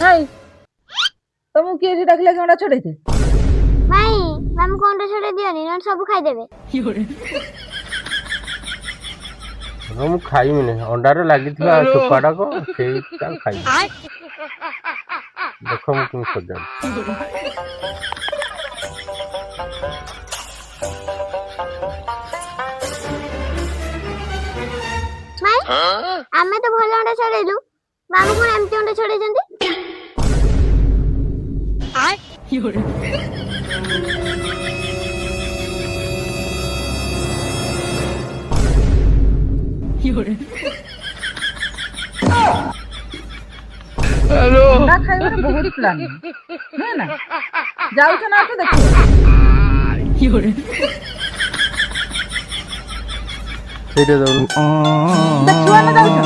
High ତମକୁ କିଏ ଏଠି ଡାକିଲା କି ଅଣ୍ଡା ଛଡେଇତେ? ମାଇଁ ମାମୁକୁ ଅଣ୍ଡା ଛଡେଇ ଦିଅନି, ନହେଲେ ସବୁ ଖାଇଦେବେ। ମୁଁ ଖାଇବିନି, ଅଣ୍ଡାରେ ଲାଗିଥିବା ଚୋପାଟାକ ସେଇଟା ଖାଇବି। ଦେଖ ମୁଁ କେମିତି ସଜାଡୁଛି। ମାଇଁ ଆମେ ତ ଭଲ ଅଣ୍ଡା ଛଡେଇଲୁ, ମାମୁ କଣ ଏମିତି ଅଣ୍ଡା ଛଡେଇଛନ୍ତି? ଅଣ୍ଡା ଖାଇବାରେ ବହୁତ ପ୍ଲାନ୍ ନୁହେଁ ନା? ଯାଉଛ ନା ତ ଦେଖିବ। ସେଇଟା ଦଉନୁ। ଦେଖିବ ନା ଯାଉଛ?